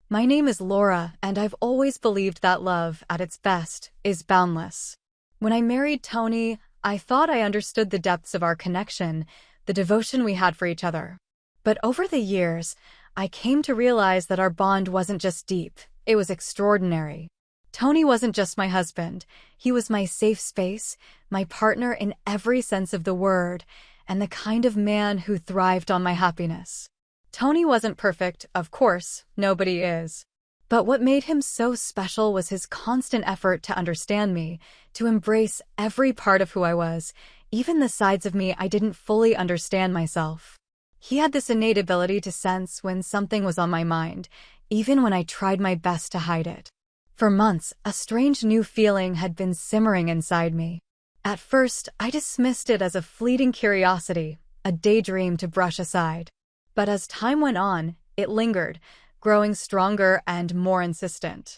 My name is Laura, and I've always believed that love, at its best, is boundless. When I married Tony, I thought I understood the depths of our connection, the devotion we had for each other. But over the years, I came to realize that our bond wasn't just deep, it was extraordinary. Tony wasn't just my husband, he was my safe space, my partner in every sense of the word, and the kind of man who thrived on my happiness. Tony wasn't perfect, of course, nobody is. But what made him so special was his constant effort to understand me, to embrace every part of who I was, even the sides of me I didn't fully understand myself. He had this innate ability to sense when something was on my mind, even when I tried my best to hide it. For months, a strange new feeling had been simmering inside me. At first, I dismissed it as a fleeting curiosity, a daydream to brush aside. But as time went on, it lingered, growing stronger and more insistent.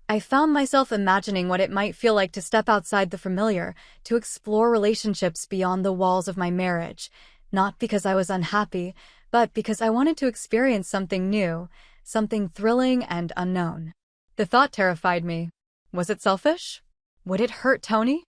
I found myself imagining what it might feel like to step outside the familiar, to explore relationships beyond the walls of my marriage, not because I was unhappy, but because I wanted to experience something new, something thrilling and unknown. The thought terrified me. Was it selfish? Would it hurt Tony?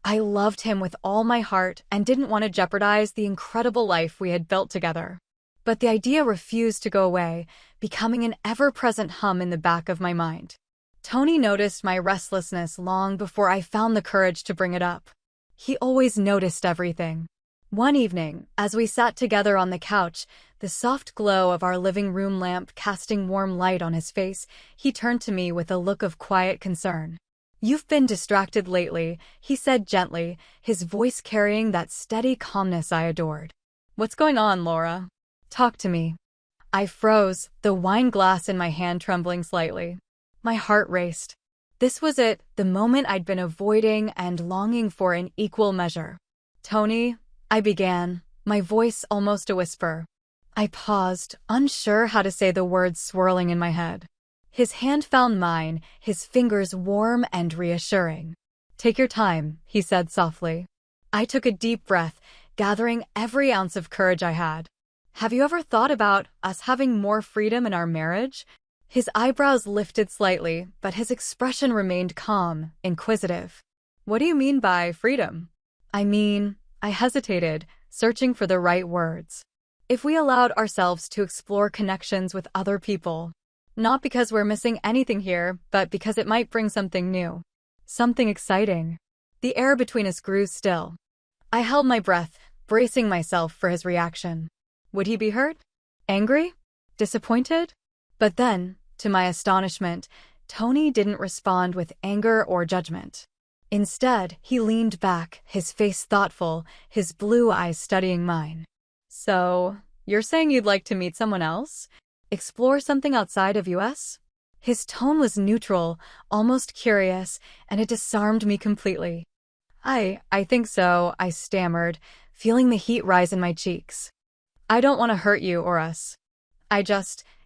I loved him with all my heart and didn't want to jeopardize the incredible life we had built together. But the idea refused to go away, becoming an ever-present hum in the back of my mind. Tony noticed my restlessness long before I found the courage to bring it up. He always noticed everything. One evening, as we sat together on the couch, the soft glow of our living room lamp casting warm light on his face, he turned to me with a look of quiet concern. "You've been distracted lately," he said gently, his voice carrying that steady calmness I adored. "What's going on, Laura? Talk to me." I froze, the wine glass in my hand trembling slightly. My heart raced. This was it, the moment I'd been avoiding and longing for in equal measure. "Tony," I began, my voice almost a whisper. I paused, unsure how to say the words swirling in my head. His hand found mine, his fingers warm and reassuring. "Take your time," he said softly. I took a deep breath, gathering every ounce of courage I had. "Have you ever thought about us having more freedom in our marriage?" His eyebrows lifted slightly, but his expression remained calm, inquisitive. "What do you mean by freedom?" I hesitated, searching for the right words. "If we allowed ourselves to explore connections with other people. Not because we're missing anything here, but because it might bring something new. Something exciting." The air between us grew still. I held my breath, bracing myself for his reaction. Would he be hurt? Angry? Disappointed? But then, to my astonishment, Tony didn't respond with anger or judgment. Instead, he leaned back, his face thoughtful, his blue eyes studying mine. "So, you're saying you'd like to meet someone else? Explore something outside of US?" His tone was neutral, almost curious, and it disarmed me completely. I think so," I stammered, feeling the heat rise in my cheeks. "I don't want to hurt you or us.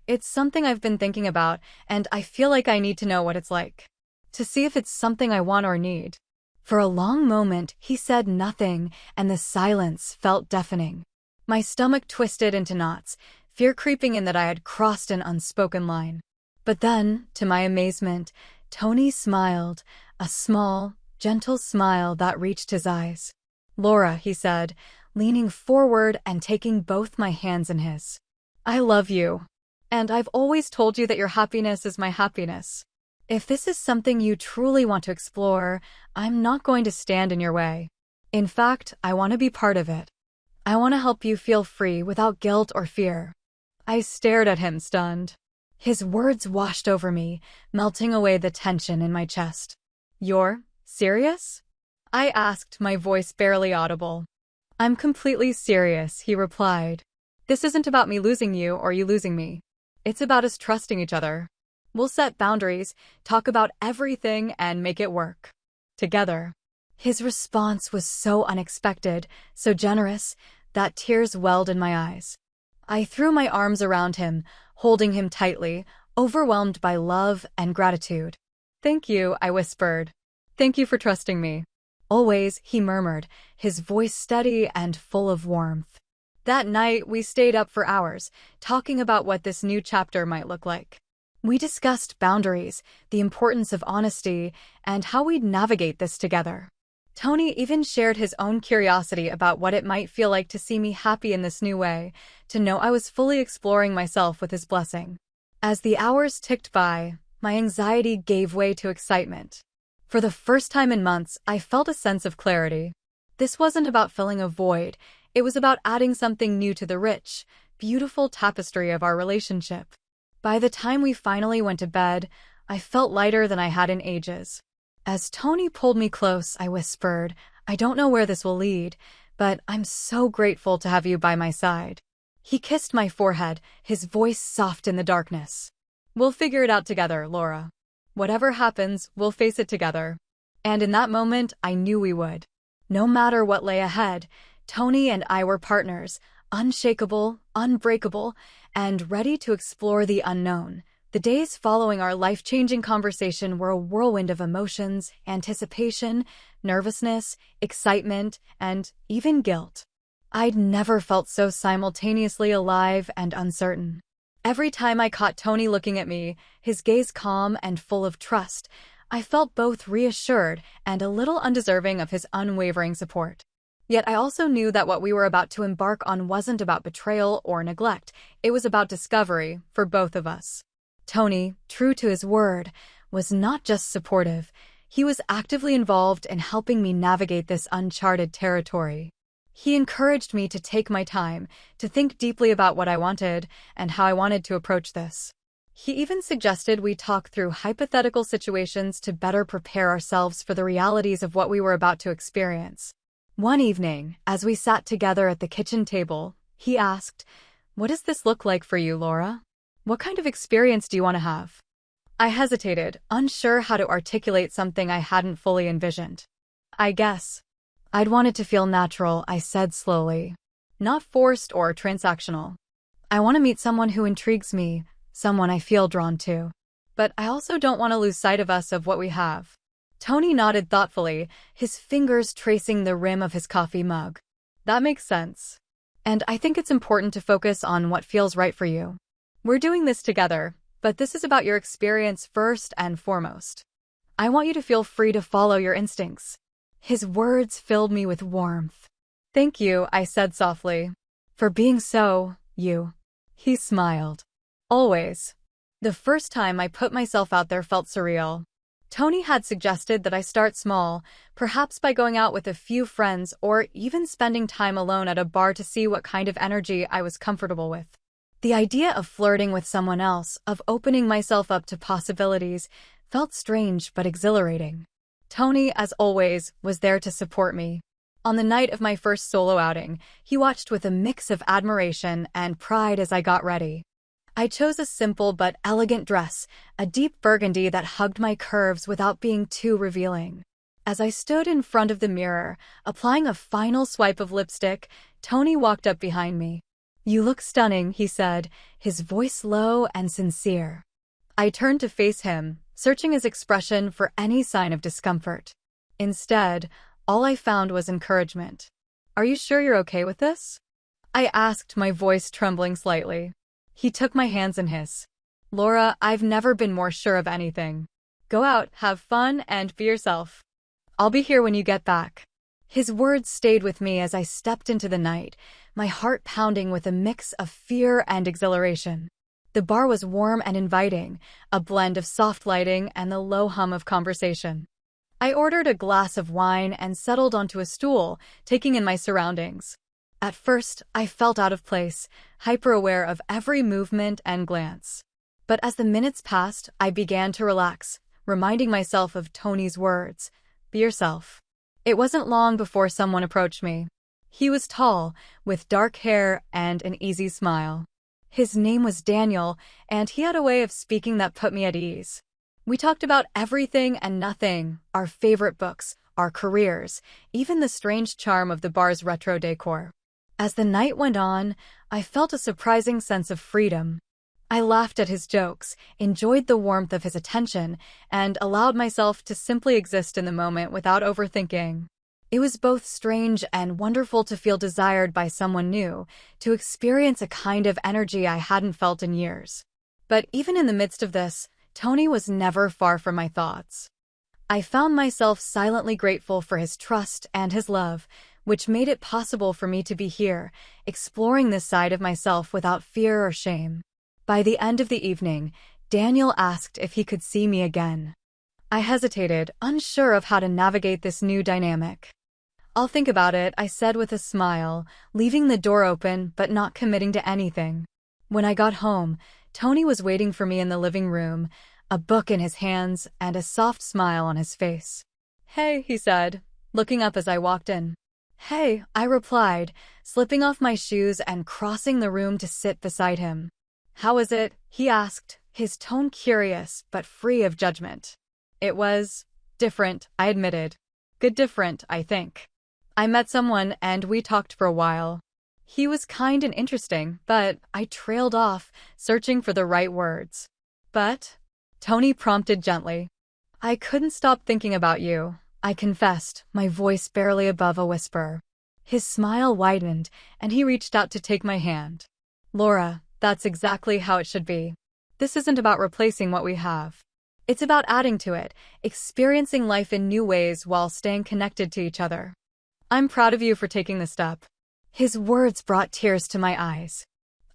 It's something I've been thinking about, and I feel like I need to know what it's like. To see if it's something I want or need." For a long moment, he said nothing, and the silence felt deafening. My stomach twisted into knots, fear creeping in that I had crossed an unspoken line. But then, to my amazement, Tony smiled, a small, gentle smile that reached his eyes. "Laura," he said, leaning forward and taking both my hands in his. "I love you. And I've always told you that your happiness is my happiness. If this is something you truly want to explore, I'm not going to stand in your way. In fact, I want to be part of it. I want to help you feel free without guilt or fear." I stared at him, stunned. His words washed over me, melting away the tension in my chest. "You're serious?" I asked, my voice barely audible. "I'm completely serious," he replied. "This isn't about me losing you or you losing me. It's about us trusting each other. We'll set boundaries, talk about everything, and make it work. Together." His response was so unexpected, so generous, that tears welled in my eyes. I threw my arms around him, holding him tightly, overwhelmed by love and gratitude. "Thank you," I whispered. "Thank you for trusting me." "Always," he murmured, his voice steady and full of warmth. That night, we stayed up for hours, talking about what this new chapter might look like. We discussed boundaries, the importance of honesty, and how we'd navigate this together. Tony even shared his own curiosity about what it might feel like to see me happy in this new way, to know I was fully exploring myself with his blessing. As the hours ticked by, my anxiety gave way to excitement. For the first time in months, I felt a sense of clarity. This wasn't about filling a void, it was about adding something new to the rich, beautiful tapestry of our relationship. By the time we finally went to bed, I felt lighter than I had in ages. As Tony pulled me close, I whispered, "I don't know where this will lead, but I'm so grateful to have you by my side." He kissed my forehead, his voice soft in the darkness. "We'll figure it out together, Laura. Whatever happens, we'll face it together." And in that moment, I knew we would. No matter what lay ahead, Tony and I were partners, unshakable, unbreakable, and ready to explore the unknown. The days following our life-changing conversation were a whirlwind of emotions, anticipation, nervousness, excitement, and even guilt. I'd never felt so simultaneously alive and uncertain. Every time I caught Tony looking at me, his gaze calm and full of trust, I felt both reassured and a little undeserving of his unwavering support. Yet I also knew that what we were about to embark on wasn't about betrayal or neglect. It was about discovery for both of us. Tony, true to his word, was not just supportive. He was actively involved in helping me navigate this uncharted territory. He encouraged me to take my time, to think deeply about what I wanted and how I wanted to approach this. He even suggested we talk through hypothetical situations to better prepare ourselves for the realities of what we were about to experience. One evening, as we sat together at the kitchen table, he asked, "What does this look like for you, Laura? What kind of experience do you want to have?" I hesitated, unsure how to articulate something I hadn't fully envisioned. "I guess I'd want it to feel natural," I said slowly. "Not forced or transactional. I want to meet someone who intrigues me, someone I feel drawn to. But I also don't want to lose sight of us of what we have." Tony nodded thoughtfully, his fingers tracing the rim of his coffee mug. "That makes sense. And I think it's important to focus on what feels right for you. We're doing this together, but this is about your experience first and foremost. I want you to feel free to follow your instincts." His words filled me with warmth. "Thank you," I said softly, "for being so, you." He smiled. "Always." The first time I put myself out there felt surreal. Tony had suggested that I start small, perhaps by going out with a few friends or even spending time alone at a bar to see what kind of energy I was comfortable with. The idea of flirting with someone else, of opening myself up to possibilities, felt strange but exhilarating. Tony, as always, was there to support me. On the night of my first solo outing, he watched with a mix of admiration and pride as I got ready. I chose a simple but elegant dress, a deep burgundy that hugged my curves without being too revealing. As I stood in front of the mirror, applying a final swipe of lipstick, Tony walked up behind me. "You look stunning," he said, his voice low and sincere. I turned to face him, searching his expression for any sign of discomfort. Instead, all I found was encouragement. "Are you sure you're okay with this?" I asked, my voice trembling slightly. He took my hands in his. "Laura, I've never been more sure of anything. Go out, have fun, and be yourself. I'll be here when you get back." His words stayed with me as I stepped into the night, my heart pounding with a mix of fear and exhilaration. The bar was warm and inviting, a blend of soft lighting and the low hum of conversation. I ordered a glass of wine and settled onto a stool, taking in my surroundings. At first, I felt out of place, hyper-aware of every movement and glance. But as the minutes passed, I began to relax, reminding myself of Tony's words, "Be yourself." It wasn't long before someone approached me. He was tall, with dark hair and an easy smile. His name was Daniel, and he had a way of speaking that put me at ease. We talked about everything and nothing, our favorite books, our careers, even the strange charm of the bar's retro decor. As the night went on, I felt a surprising sense of freedom. I laughed at his jokes, enjoyed the warmth of his attention, and allowed myself to simply exist in the moment without overthinking. It was both strange and wonderful to feel desired by someone new, to experience a kind of energy I hadn't felt in years. But even in the midst of this, Tony was never far from my thoughts. I found myself silently grateful for his trust and his love, which made it possible for me to be here, exploring this side of myself without fear or shame. By the end of the evening, Daniel asked if he could see me again. I hesitated, unsure of how to navigate this new dynamic. "I'll think about it," I said with a smile, leaving the door open but not committing to anything. When I got home, Tony was waiting for me in the living room, a book in his hands and a soft smile on his face. "Hey," he said, looking up as I walked in. "Hey," I replied, slipping off my shoes and crossing the room to sit beside him. "How is it?" he asked, his tone curious but free of judgment. "It was different," I admitted. "Good different, I think. I met someone and we talked for a while. He was kind and interesting, but," I trailed off, searching for the right words. "But?" Tony prompted gently. "I couldn't stop thinking about you," I confessed, my voice barely above a whisper. His smile widened, and he reached out to take my hand. "Laura, that's exactly how it should be. This isn't about replacing what we have. It's about adding to it, experiencing life in new ways while staying connected to each other. I'm proud of you for taking the step." His words brought tears to my eyes.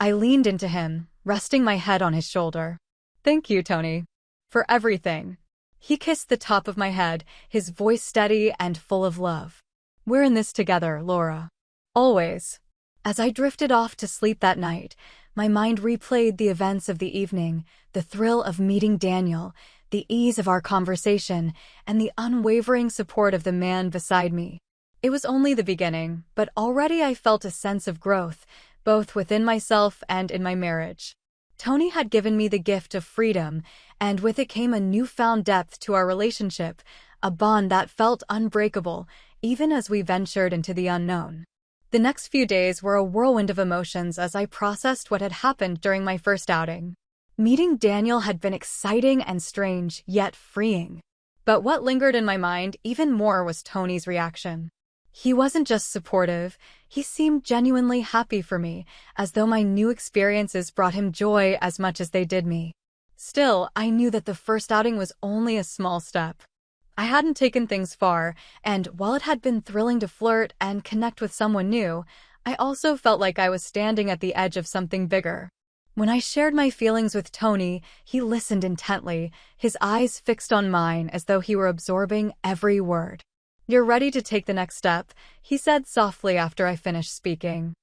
I leaned into him, resting my head on his shoulder. "Thank you, Tony, for everything." He kissed the top of my head, his voice steady and full of love. "We're in this together, Laura. Always." As I drifted off to sleep that night, my mind replayed the events of the evening, the thrill of meeting Daniel, the ease of our conversation, and the unwavering support of the man beside me. It was only the beginning, but already I felt a sense of growth, both within myself and in my marriage. Tony had given me the gift of freedom, and with it came a newfound depth to our relationship, a bond that felt unbreakable, even as we ventured into the unknown. The next few days were a whirlwind of emotions as I processed what had happened during my first outing. Meeting Daniel had been exciting and strange, yet freeing. But what lingered in my mind even more was Tony's reaction. He wasn't just supportive, he seemed genuinely happy for me, as though my new experiences brought him joy as much as they did me. Still, I knew that the first outing was only a small step. I hadn't taken things far, and while it had been thrilling to flirt and connect with someone new, I also felt like I was standing at the edge of something bigger. When I shared my feelings with Tony, he listened intently, his eyes fixed on mine as though he were absorbing every word. "You're ready to take the next step," he said softly after I finished speaking.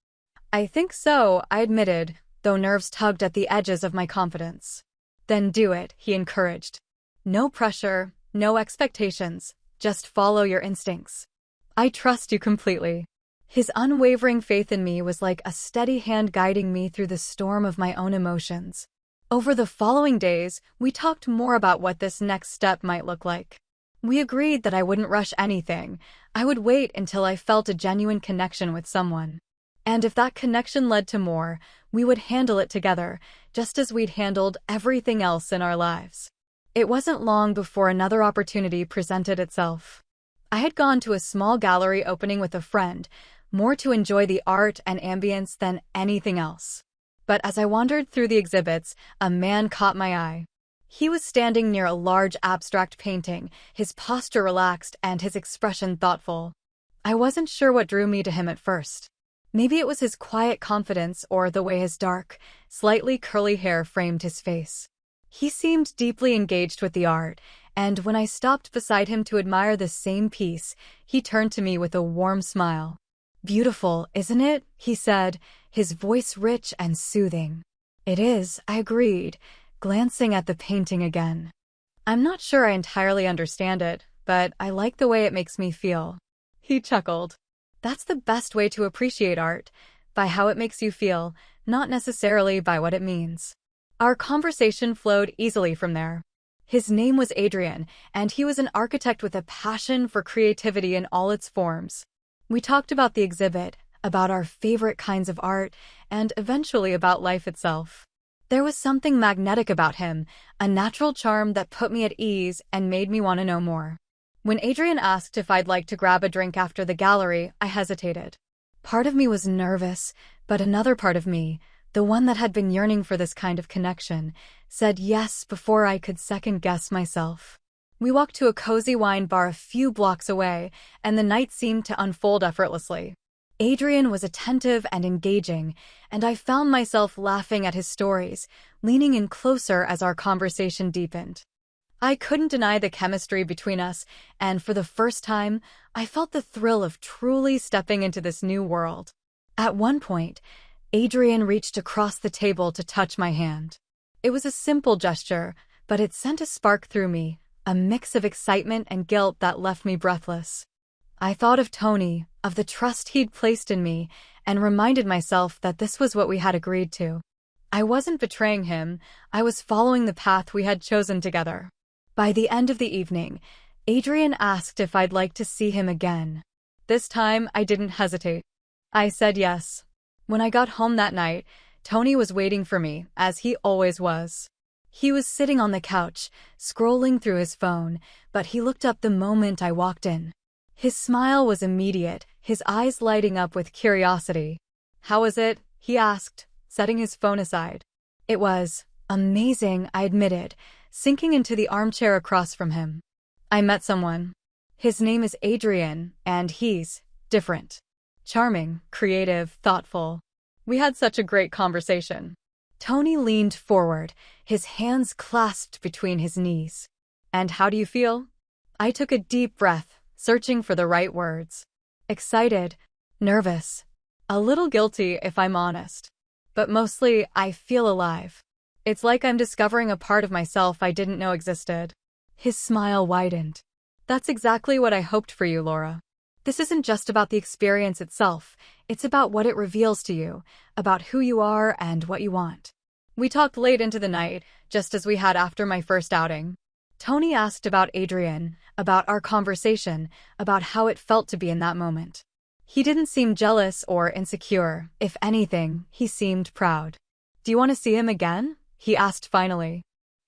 "I think so," I admitted, though nerves tugged at the edges of my confidence. "Then do it," he encouraged. "No pressure, no expectations, just follow your instincts. I trust you completely." His unwavering faith in me was like a steady hand guiding me through the storm of my own emotions. Over the following days, we talked more about what this next step might look like. We agreed that I wouldn't rush anything. I would wait until I felt a genuine connection with someone. And if that connection led to more, we would handle it together, just as we'd handled everything else in our lives. It wasn't long before another opportunity presented itself. I had gone to a small gallery opening with a friend, more to enjoy the art and ambience than anything else. But as I wandered through the exhibits, a man caught my eye. He was standing near a large abstract painting, his posture relaxed and his expression thoughtful. I wasn't sure what drew me to him at first. Maybe it was his quiet confidence or the way his dark, slightly curly hair framed his face. He seemed deeply engaged with the art, and when I stopped beside him to admire the same piece, he turned to me with a warm smile. "Beautiful, isn't it?" he said, his voice rich and soothing. "It is," I agreed, glancing at the painting again. "I'm not sure I entirely understand it, but I like the way it makes me feel." He chuckled. "That's the best way to appreciate art, by how it makes you feel, not necessarily by what it means." Our conversation flowed easily from there. His name was Adrian, and he was an architect with a passion for creativity in all its forms. We talked about the exhibit, about our favorite kinds of art, and eventually about life itself. There was something magnetic about him, a natural charm that put me at ease and made me want to know more. When Adrian asked if I'd like to grab a drink after the gallery, I hesitated. Part of me was nervous, but another part of me, the one that had been yearning for this kind of connection, said yes before I could second-guess myself. We walked to a cozy wine bar a few blocks away, and the night seemed to unfold effortlessly. Adrian was attentive and engaging, and I found myself laughing at his stories, leaning in closer as our conversation deepened. I couldn't deny the chemistry between us, and for the first time, I felt the thrill of truly stepping into this new world. At one point, Adrian reached across the table to touch my hand. It was a simple gesture, but it sent a spark through me, a mix of excitement and guilt that left me breathless. I thought of Tony, of the trust he'd placed in me, and reminded myself that this was what we had agreed to. I wasn't betraying him, I was following the path we had chosen together. By the end of the evening, Adrian asked if I'd like to see him again. This time, I didn't hesitate. I said yes. When I got home that night, Tony was waiting for me, as he always was. He was sitting on the couch, scrolling through his phone, but he looked up the moment I walked in. His smile was immediate, his eyes lighting up with curiosity. "How was it?" he asked, setting his phone aside. "It was amazing," I admitted, sinking into the armchair across from him. "I met someone. His name is Adrian, and he's different. Charming, creative, thoughtful. We had such a great conversation." Tony leaned forward, his hands clasped between his knees. "And how do you feel?" I took a deep breath, searching for the right words. Excited, nervous, a little guilty if I'm honest. But mostly, I feel alive. It's like I'm discovering a part of myself I didn't know existed. His smile widened. "That's exactly what I hoped for you, Laura. This isn't just about the experience itself, it's about what it reveals to you, about who you are and what you want." We talked late into the night, just as we had after my first outing. Tony asked about Adrian, about our conversation, about how it felt to be in that moment. He didn't seem jealous or insecure. If anything, he seemed proud. "Do you want to see him again?" he asked finally.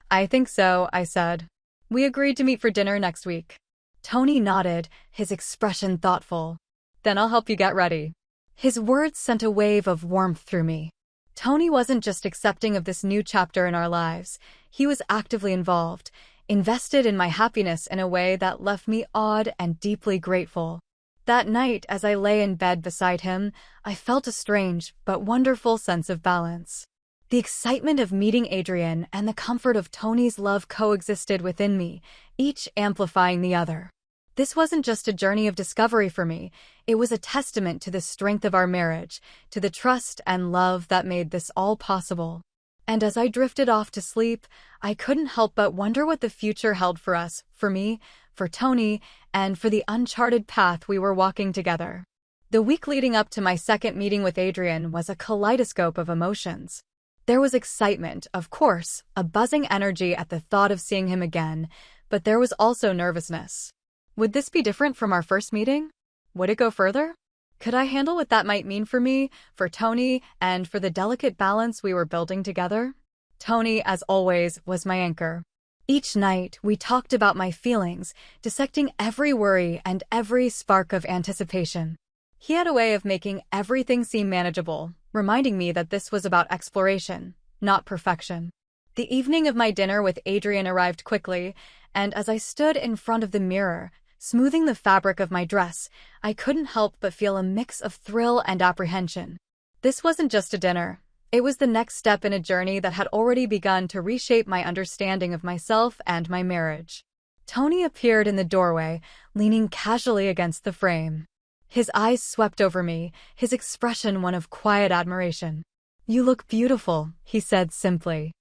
"I think so," I said. "We agreed to meet for dinner next week." Tony nodded, his expression thoughtful. "Then I'll help you get ready." His words sent a wave of warmth through me. Tony wasn't just accepting of this new chapter in our lives. He was actively involved, invested in my happiness in a way that left me awed and deeply grateful. That night, as I lay in bed beside him, I felt a strange but wonderful sense of balance. The excitement of meeting Adrian and the comfort of Tony's love coexisted within me, each amplifying the other. This wasn't just a journey of discovery for me, it was a testament to the strength of our marriage, to the trust and love that made this all possible. And as I drifted off to sleep, I couldn't help but wonder what the future held for us, for me, for Tony, and for the uncharted path we were walking together. The week leading up to my second meeting with Adrian was a kaleidoscope of emotions. There was excitement, of course, a buzzing energy at the thought of seeing him again, but there was also nervousness. Would this be different from our first meeting? Would it go further? Could I handle what that might mean for me, for Tony, and for the delicate balance we were building together? Tony, as always, was my anchor. Each night, we talked about my feelings, dissecting every worry and every spark of anticipation. He had a way of making everything seem manageable, reminding me that this was about exploration, not perfection. The evening of my dinner with Adrian arrived quickly, and as I stood in front of the mirror, smoothing the fabric of my dress, I couldn't help but feel a mix of thrill and apprehension. This wasn't just a dinner. It was the next step in a journey that had already begun to reshape my understanding of myself and my marriage. Tony appeared in the doorway, leaning casually against the frame. His eyes swept over me, his expression one of quiet admiration. "You look beautiful," he said simply.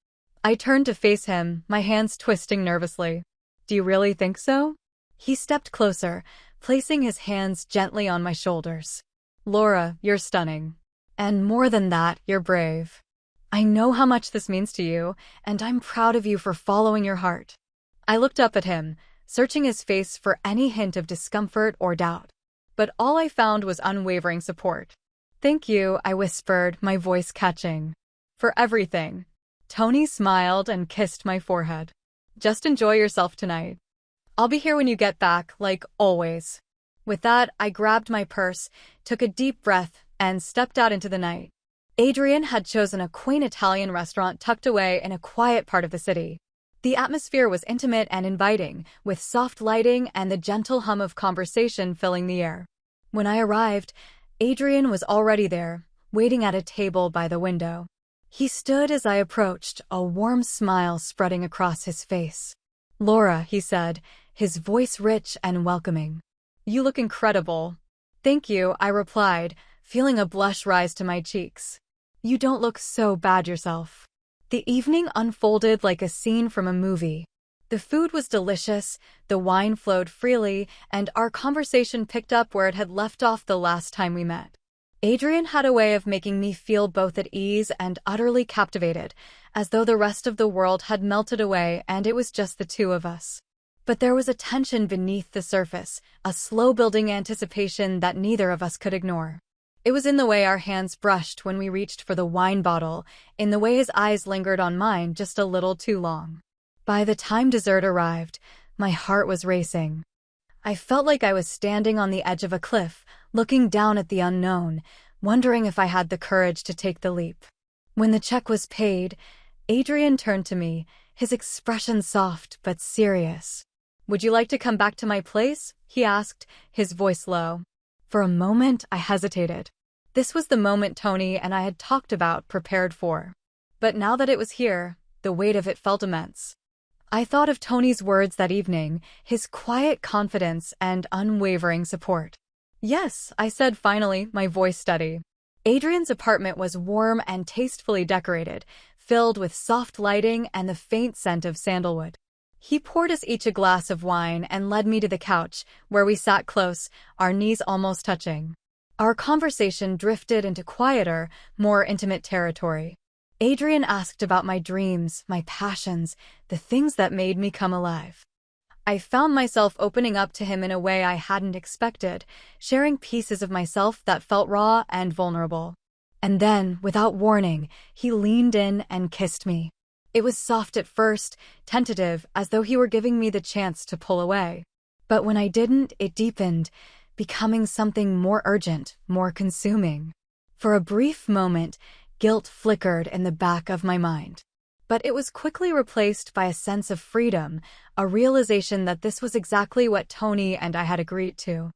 I turned to face him, my hands twisting nervously. "Do you really think so?" He stepped closer, placing his hands gently on my shoulders. "Laura, you're stunning. And more than that, you're brave. I know how much this means to you, and I'm proud of you for following your heart." I looked up at him, searching his face for any hint of discomfort or doubt. But all I found was unwavering support. "Thank you," I whispered, my voice catching. "For everything." Tony smiled and kissed my forehead. "Just enjoy yourself tonight. I'll be here when you get back, like always." With that, I grabbed my purse, took a deep breath, and stepped out into the night. Adrian had chosen a quaint Italian restaurant tucked away in a quiet part of the city. The atmosphere was intimate and inviting, with soft lighting and the gentle hum of conversation filling the air. When I arrived, Adrian was already there, waiting at a table by the window. He stood as I approached, a warm smile spreading across his face. "Laura," he said, his voice rich and welcoming. "You look incredible." "Thank you," I replied, feeling a blush rise to my cheeks. "You don't look so bad yourself." The evening unfolded like a scene from a movie. The food was delicious, the wine flowed freely, and our conversation picked up where it had left off the last time we met. Adrian had a way of making me feel both at ease and utterly captivated, as though the rest of the world had melted away and it was just the two of us. But there was a tension beneath the surface, a slow-building anticipation that neither of us could ignore. It was in the way our hands brushed when we reached for the wine bottle, in the way his eyes lingered on mine just a little too long. By the time dessert arrived, my heart was racing. I felt like I was standing on the edge of a cliff, looking down at the unknown, wondering if I had the courage to take the leap. When the check was paid, Adrian turned to me, his expression soft but serious. "Would you like to come back to my place?" he asked, his voice low. For a moment, I hesitated. This was the moment Tony and I had talked about, prepared for. But now that it was here, the weight of it felt immense. I thought of Tony's words that evening, his quiet confidence and unwavering support. "Yes," I said finally, my voice steady. Adrian's apartment was warm and tastefully decorated, filled with soft lighting and the faint scent of sandalwood. He poured us each a glass of wine and led me to the couch, where we sat close, our knees almost touching. Our conversation drifted into quieter, more intimate territory. Adrian asked about my dreams, my passions, the things that made me come alive. I found myself opening up to him in a way I hadn't expected, sharing pieces of myself that felt raw and vulnerable. And then, without warning, he leaned in and kissed me. It was soft at first, tentative, as though he were giving me the chance to pull away. But when I didn't, it deepened, becoming something more urgent, more consuming. For a brief moment, guilt flickered in the back of my mind. But it was quickly replaced by a sense of freedom, a realization that this was exactly what Tony and I had agreed to.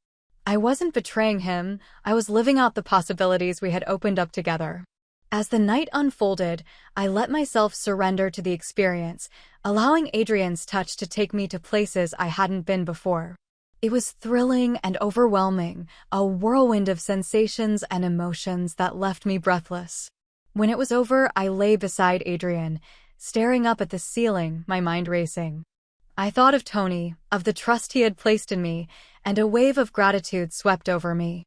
I wasn't betraying him, I was living out the possibilities we had opened up together. As the night unfolded, I let myself surrender to the experience, allowing Adrian's touch to take me to places I hadn't been before. It was thrilling and overwhelming, a whirlwind of sensations and emotions that left me breathless. When it was over, I lay beside Adrian, staring up at the ceiling, my mind racing. I thought of Tony, of the trust he had placed in me, and a wave of gratitude swept over me.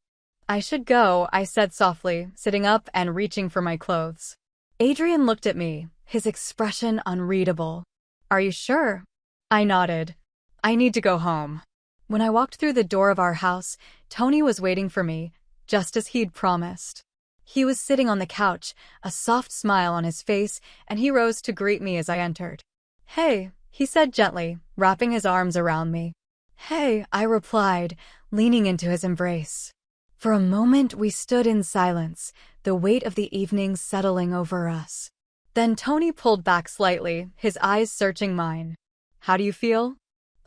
"I should go," I said softly, sitting up and reaching for my clothes. Adrian looked at me, his expression unreadable. "Are you sure?" I nodded. "I need to go home." When I walked through the door of our house, Tony was waiting for me, just as he'd promised. He was sitting on the couch, a soft smile on his face, and he rose to greet me as I entered. "Hey," he said gently, wrapping his arms around me. "Hey," I replied, leaning into his embrace. For a moment we stood in silence, the weight of the evening settling over us. Then Tony pulled back slightly, his eyes searching mine. "How do you feel?"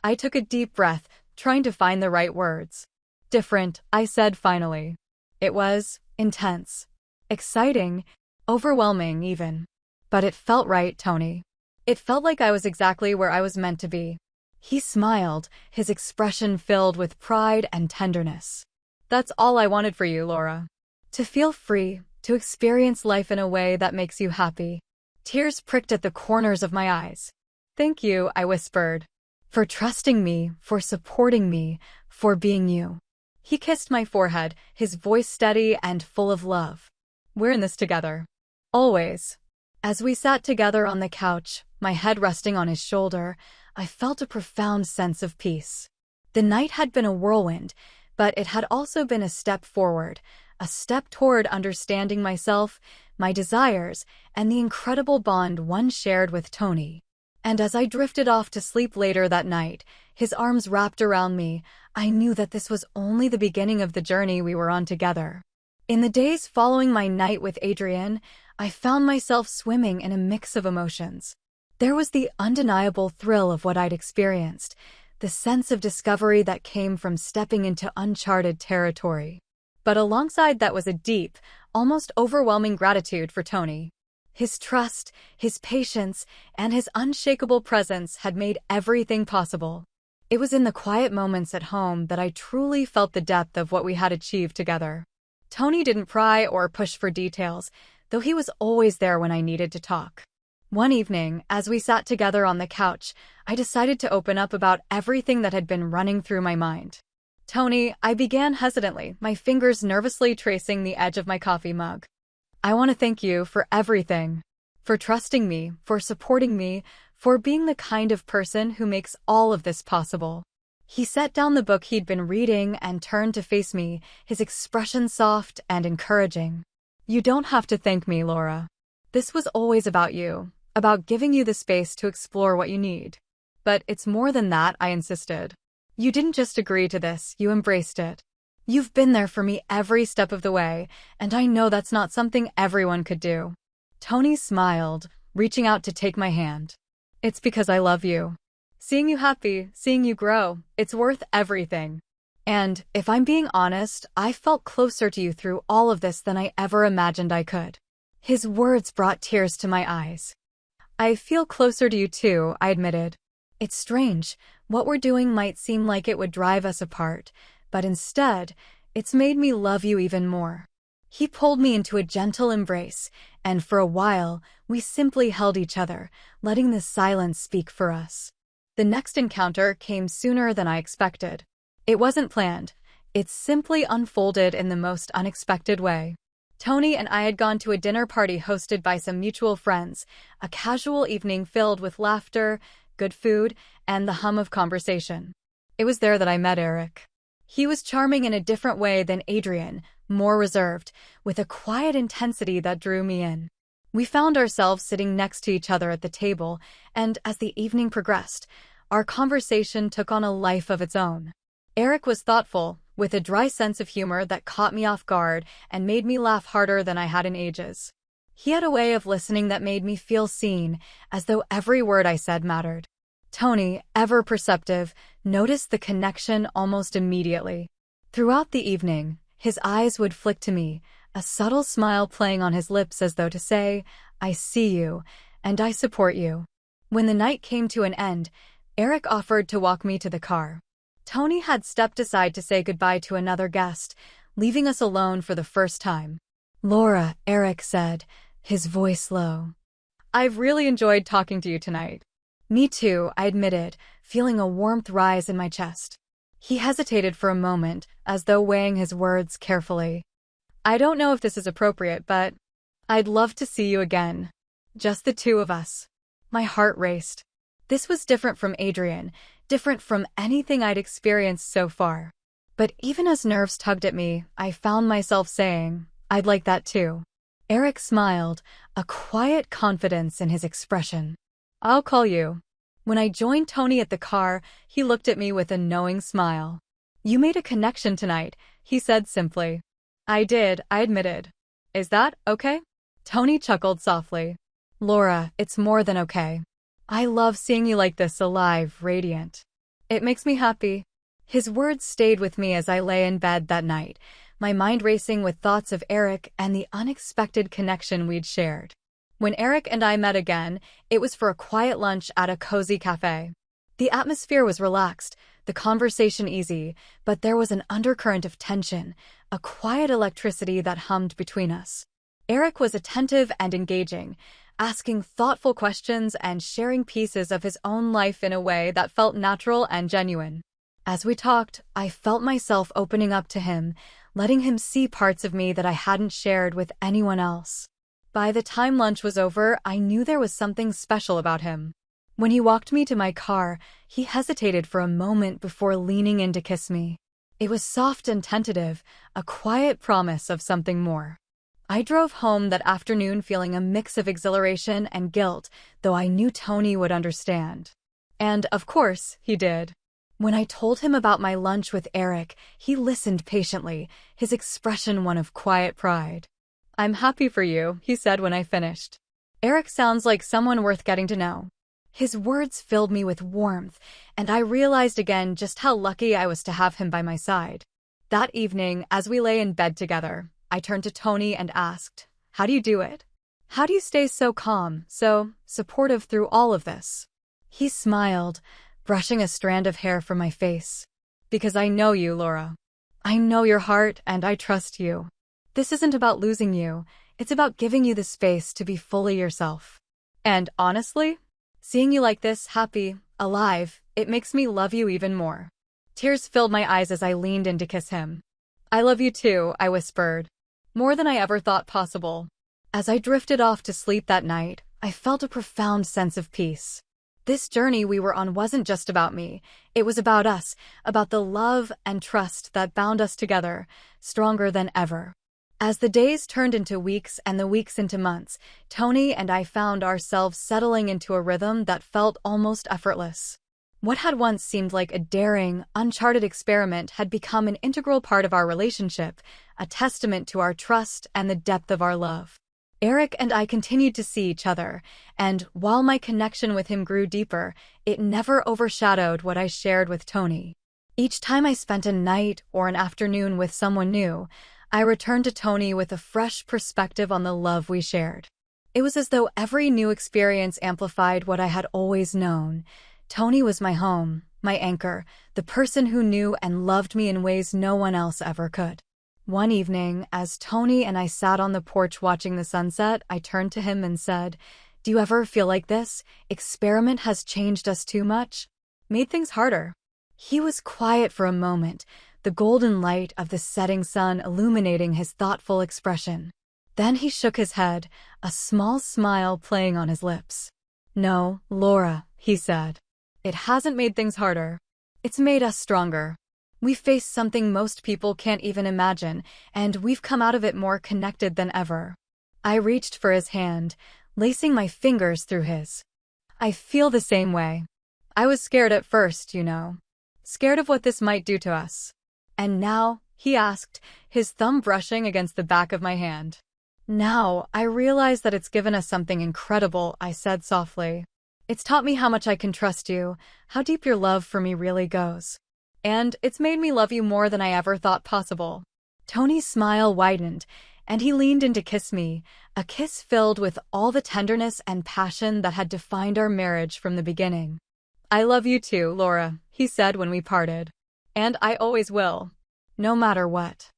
I took a deep breath, trying to find the right words. "Different," I said finally. It was intense, exciting, overwhelming even. But it felt right, Tony. It felt like I was exactly where I was meant to be. He smiled, his expression filled with pride and tenderness. "That's all I wanted for you, Laura. To feel free, to experience life in a way that makes you happy." Tears pricked at the corners of my eyes. "Thank you," I whispered. "For trusting me, for supporting me, for being you." He kissed my forehead, his voice steady and full of love. "We're in this together. Always." As we sat together on the couch, my head resting on his shoulder, I felt a profound sense of peace. The night had been a whirlwind, but it had also been a step forward, a step toward understanding myself, my desires, and the incredible bond one shared with Tony. And as I drifted off to sleep later that night, his arms wrapped around me, I knew that this was only the beginning of the journey we were on together. In the days following my night with Adrian, I found myself swimming in a mix of emotions. There was the undeniable thrill of what I'd experienced, the sense of discovery that came from stepping into uncharted territory. But alongside that was a deep, almost overwhelming gratitude for Tony. His trust, his patience, and his unshakable presence had made everything possible. It was in the quiet moments at home that I truly felt the depth of what we had achieved together. Tony didn't pry or push for details, though he was always there when I needed to talk. One evening, as we sat together on the couch, I decided to open up about everything that had been running through my mind. "Tony," I began hesitantly, my fingers nervously tracing the edge of my coffee mug. "I want to thank you for everything. For trusting me, for supporting me, for being the kind of person who makes all of this possible." He set down the book he'd been reading and turned to face me, his expression soft and encouraging. "You don't have to thank me, Laura. This was always about you, about giving you the space to explore what you need. But it's more than that," I insisted. "You didn't just agree to this, you embraced it. You've been there for me every step of the way, and I know that's not something everyone could do." Tony smiled, reaching out to take my hand. "It's because I love you. Seeing you happy, seeing you grow, it's worth everything. And, if I'm being honest, I felt closer to you through all of this than I ever imagined I could." His words brought tears to my eyes. "I feel closer to you too," I admitted. "It's strange. What we're doing might seem like it would drive us apart, but instead, it's made me love you even more." He pulled me into a gentle embrace, and for a while, we simply held each other, letting the silence speak for us. The next encounter came sooner than I expected. It wasn't planned. It simply unfolded in the most unexpected way. Tony and I had gone to a dinner party hosted by some mutual friends, a casual evening filled with laughter, good food, and the hum of conversation. It was there that I met Eric. He was charming in a different way than Adrian, more reserved, with a quiet intensity that drew me in. We found ourselves sitting next to each other at the table, and as the evening progressed, our conversation took on a life of its own. Eric was thoughtful, with a dry sense of humor that caught me off guard and made me laugh harder than I had in ages. He had a way of listening that made me feel seen, as though every word I said mattered. Tony, ever perceptive, noticed the connection almost immediately. Throughout the evening, his eyes would flick to me, a subtle smile playing on his lips as though to say, "I see you, and I support you." When the night came to an end, Eric offered to walk me to the car. Tony had stepped aside to say goodbye to another guest, leaving us alone for the first time. "Laura," Eric said, his voice low. "I've really enjoyed talking to you tonight." "Me too," I admitted, feeling a warmth rise in my chest. He hesitated for a moment, as though weighing his words carefully. "I don't know if this is appropriate, but I'd love to see you again. Just the two of us." My heart raced. This was different from Adrian, different from anything I'd experienced so far. But even as nerves tugged at me, I found myself saying, "I'd like that too." Eric smiled, a quiet confidence in his expression. "I'll call you." When I joined Tony at the car, he looked at me with a knowing smile. "You made a connection tonight," he said simply. "I did," I admitted. "Is that okay?" Tony chuckled softly. "Laura, it's more than okay. I love seeing you like this, alive, radiant. It makes me happy." His words stayed with me as I lay in bed that night, my mind racing with thoughts of Eric and the unexpected connection we'd shared. When Eric and I met again, it was for a quiet lunch at a cozy cafe. The atmosphere was relaxed, the conversation easy, but there was an undercurrent of tension, a quiet electricity that hummed between us. Eric was attentive and engaging, asking thoughtful questions and sharing pieces of his own life in a way that felt natural and genuine. As we talked, I felt myself opening up to him, letting him see parts of me that I hadn't shared with anyone else. By the time lunch was over, I knew there was something special about him. When he walked me to my car, he hesitated for a moment before leaning in to kiss me. It was soft and tentative, a quiet promise of something more. I drove home that afternoon feeling a mix of exhilaration and guilt, though I knew Tony would understand. And, of course, he did. When I told him about my lunch with Eric, he listened patiently, his expression one of quiet pride. "I'm happy for you," he said when I finished. "Eric sounds like someone worth getting to know." His words filled me with warmth, and I realized again just how lucky I was to have him by my side. That evening, as we lay in bed together, I turned to Tony and asked, "How do you do it? How do you stay so calm, so supportive through all of this?" He smiled, brushing a strand of hair from my face. "Because I know you, Laura. I know your heart and I trust you. This isn't about losing you, it's about giving you the space to be fully yourself. And honestly, seeing you like this, happy, alive, it makes me love you even more." Tears filled my eyes as I leaned in to kiss him. "I love you too," I whispered. "More than I ever thought possible." As I drifted off to sleep that night, I felt a profound sense of peace. This journey we were on wasn't just about me. It was about us, about the love and trust that bound us together, stronger than ever. As the days turned into weeks and the weeks into months, Tony and I found ourselves settling into a rhythm that felt almost effortless. What had once seemed like a daring, uncharted experiment had become an integral part of our relationship, a testament to our trust and the depth of our love. Eric and I continued to see each other, and while my connection with him grew deeper, it never overshadowed what I shared with Tony. Each time I spent a night or an afternoon with someone new, I returned to Tony with a fresh perspective on the love we shared. It was as though every new experience amplified what I had always known. Tony was my home, my anchor, the person who knew and loved me in ways no one else ever could. One evening, as Tony and I sat on the porch watching the sunset, I turned to him and said, "Do you ever feel like this? Experiment has changed us too much? Made things harder?" He was quiet for a moment, the golden light of the setting sun illuminating his thoughtful expression. Then he shook his head, a small smile playing on his lips. "No, Laura," he said. "It hasn't made things harder. It's made us stronger. We faced something most people can't even imagine, and we've come out of it more connected than ever." I reached for his hand, lacing my fingers through his. "I feel the same way. I was scared at first, you know. Scared of what this might do to us." "And now?" he asked, his thumb brushing against the back of my hand. "Now, I realize that it's given us something incredible," I said softly. "It's taught me how much I can trust you, how deep your love for me really goes. And it's made me love you more than I ever thought possible." Tony's smile widened, and he leaned in to kiss me, a kiss filled with all the tenderness and passion that had defined our marriage from the beginning. "I love you too, Laura," he said when we parted. "And I always will. No matter what."